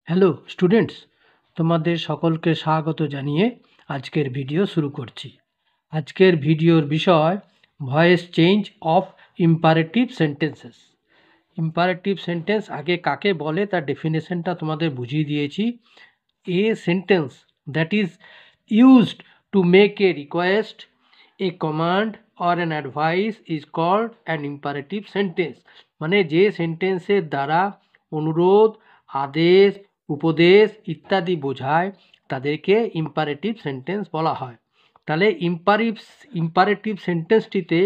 Hello students, তোমাদের সকলকে স্বাগত জানিয়ে আজকের ভিডিও শুরু করছি। আজকের ভিডিওর বিষয় voice change of imperative sentences. Imperative sentence আগে কাকে বলে তার ডেফিনেশনটা তোমাদের বুঝিয়ে দিয়েছি। A sentence that is used to make a request, a command or an advice is called an imperative sentence. মানে যে সেন্টেন্সের দ্বারা অনুরোধ, আদেশ, উপদেশ ইত্যাদি বোঝায় তাদেরকে ইম্পারেটিভ সেন্টেন্স বলা হয়। তাহলে ইম্পারেটিভ সেন্টেন্সটিতে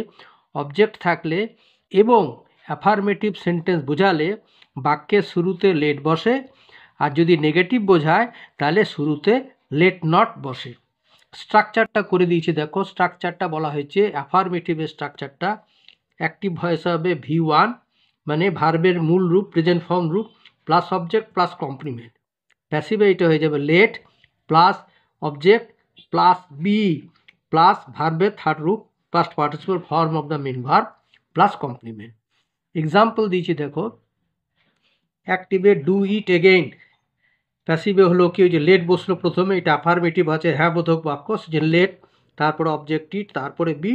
অবজেক্ট থাকলে এবং অ্যাফার্মেটিভ সেন্টেন্স বোঝালে বাক্যের শুরুতে লেট বসে, আর যদি নেগেটিভ বোঝায় তাহলে শুরুতে লেট নট বসে। স্ট্রাকচারটা করে দিয়েছি, দেখো স্ট্রাকচারটা বলা হয়েছে অ্যাফার্মেটিভের স্ট্রাকচারটা। অ্যাক্টিভ ভয়েস হবে V1, মানে ভার্বের মূল রূপ প্রেজেন্ট ফর্ম রূপ প্লাস অবজেক্ট প্লাস কমপ্লিমেন্ট। প্যাসিভে এটা হয়ে যাবে let plus object plus be plus ভার্বের থার্ড রূপ past participle form of the main verb plus complement. Example দিয়েছি দেখো, অ্যাক্টিভে ডু ইট এগেইন। প্যাসিভে হলো কি, ওই যে লেট বসলো প্রথমে, এটা অ্যাফার্মেটিভ আছে হ্যাঁ বোধক বাক্য, যে লেট তারপরে অবজেক্ট ইট তারপরে বি,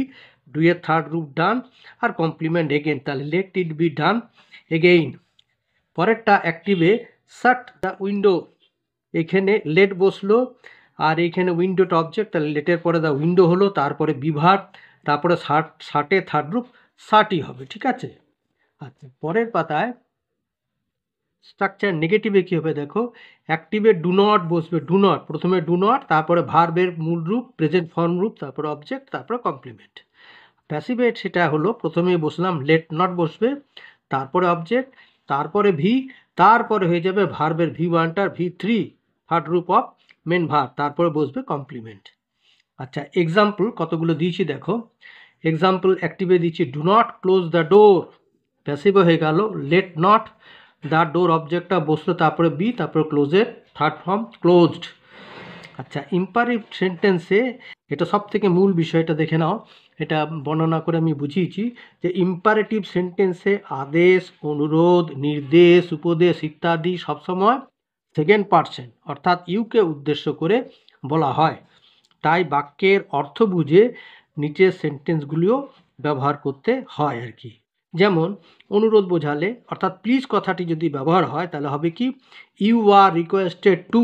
ডু এর থার্ড রূপ ডান আর কমপ্লিমেন্ট এগেইন, তাহলে let it be done again. পরেরটা অ্যাক্টিভে শাট দ্য উইন্ডো, এখানে লেট বসলো আর এইখানে উইন্ডোটা অবজেক্ট, তাহলে লেটের পরে দ্য উইন্ডো হলো, তারপরে বিভাগ, তারপরে শার্টে থার্ড রূপ শার্টই হবে, ঠিক আছে। আচ্ছা, পরের পাতায় স্ট্রাকচার নেগেটিভে কী হবে দেখো, অ্যাক্টিভে ডু নট বসবে, ডু নট প্রথমে ডু নট, তারপরে ভার্বের মূল রূপ প্রেজেন্ট ফর্ম রূপ, তারপরে অবজেক্ট, তারপরে কমপ্লিমেন্ট। প্যাসিভে সেটা হলো প্রথমেই বসলাম লেট নট বসবে, তারপরে অবজেক্ট, তারপরে ভি, তারপরে হয়ে যাবে ভার্বের V1টার V3 থার্ড রূপ অফ মেন ভার্ব, তারপরে বসবে কমপ্লিমেন্ট। আচ্ছা, এক্সাম্পল কতগুলো দিয়েছি দেখো। এক্সাম্পল অ্যাক্টিভে দিচ্ছি do not close the door, প্যাসিভে হয়ে গেল লেট নট, দ্য ডোর অবজেক্টটা বসলো, তারপরে বি, তারপরে ক্লোজের থার্ড ফর্ম ক্লোজড। আচ্ছা, ইম্পারেটিভ সেন্টেন্সে এটা সব থেকে মূল বিষয়টা দেখে নাও, এটা বর্ণনা করে আমি বুঝিয়েছি যে ইম্পারেটিভ সেন্টেন্সে আদেশ, অনুরোধ, নির্দেশ, উপদেশ ইত্যাদি সবসময় সেকেন্ড পারসন অর্থাৎ ইউকে উদ্দেশ্য করে বলা হয়। তাই বাক্যের অর্থ বুঝে নিচের সেন্টেন্সগুলিও ব্যবহার করতে হয় আর কি। যেমন অনুরোধ বোঝালে অর্থাৎ প্লিজ কথাটি যদি ব্যবহার হয় তাহলে হবে কি, you are requested to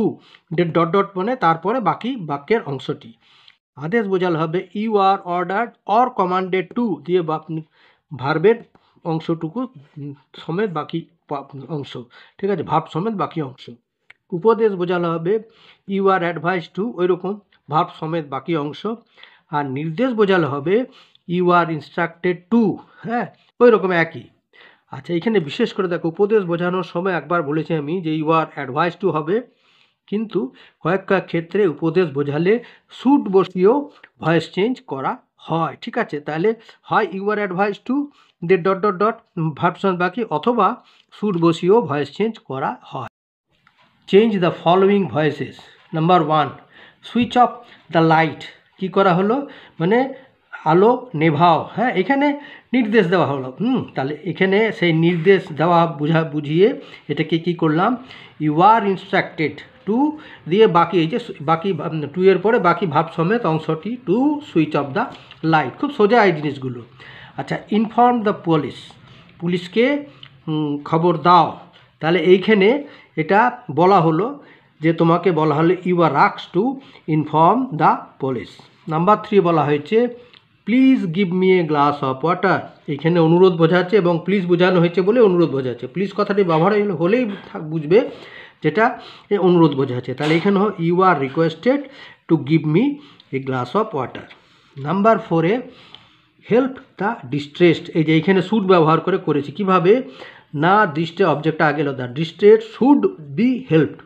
dot dot মানে তারপরে বাকি বাক্যের অংশটি। আদেশ বোঝালে হবে you are ordered or commanded to দিয়ে ভার্বের অংশটুকু সমেত বাকি অংশ, ঠিক আছে, ভার্ব সমেত বাকি অংশ। উপদেশ বোঝালে হবে ইউ আর অ্যাডভাইস টু, ওই রকম ভার্ব সমেত বাকি অংশ। আর নির্দেশ বোঝালে হবে ইউ আর ইনস্ট্রাক্টেড টু, হ্যাঁ ওই রকম একই। আচ্ছা, এখানে বিশেষ করে দেখো উপদেশ বোঝানোর সময় একবার বলেছি আমি যে ইউ আর অ্যাডভাইস টু হবে, কিন্তু কয়েক ক্ষেত্রে উপদেশ বোঝালে শুড বসিয়েও ভয়েস চেঞ্জ করা হয়, ঠিক আছে। তাহলে হয় you are advise to they dot dot dot verb সমেত বাকি, অথবা শুড বসিয়েও ভয়েস চেঞ্জ করা হয়। Change the following voices. Number 1, switch off the light. কী করা হলো, মানে আলো নেভাও, হ্যাঁ এখানে নির্দেশ দেওয়া হলো। তাহলে এখানে সেই নির্দেশ দেওয়া বুঝিয়ে এটাকে কী করলাম, ইউ আর ইনস্ট্রাক্টেড টু দিয়ে বাকি এই যে বাকি টু এর পরে বাকি ভাব সমেত অংশটি to switch off the light. খুব সোজা এই জিনিসগুলো। আচ্ছা, ইনফর্ম দ্য পুলিশ, পুলিশকে খবর দাও। তাহলে এইখানে এটা বলা হলো যে তোমাকে বলা হলো you are asked to inform the police. Number 3 বলা হয়েছে please give me a glass of water. এখানে অনুরোধ বোঝাচ্ছে এবং প্লিজ বোঝানো হয়েছে বলে অনুরোধ বোঝাচ্ছে। প্লিজ কথাটি ব্যবহার হলেই বুঝবে যেটা অনুরোধ বোঝাচ্ছে। তাহলে এখানে you are requested to give me a glass of water. Number 4-এ হেল্প দ্য ডিস্ট্রেসড, এই যে এইখানে শুড ব্যবহার করেছি কিভাবে না, ডিস্ট্রেস অবজেক্টটা আগে এলো, the distressed should be helped,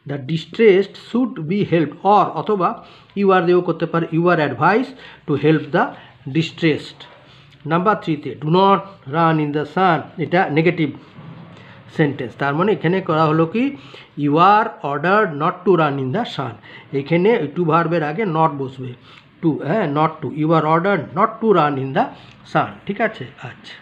the distressed should be helped, or অথবা ইউ আর দিয়েও করতে পারে you are advise to help the distressed. Number 3-তে do not run in the sun, এটা নেগেটিভ সেন্টেন্স, তার মানে এখানে করা হলো কি you are ordered not to run in the sun, এখানে টু ভার্বের আগে নট বসবে, টু, হ্যাঁ not to, you are ordered not to run in the সান, ঠিক আছে। আচ্ছা।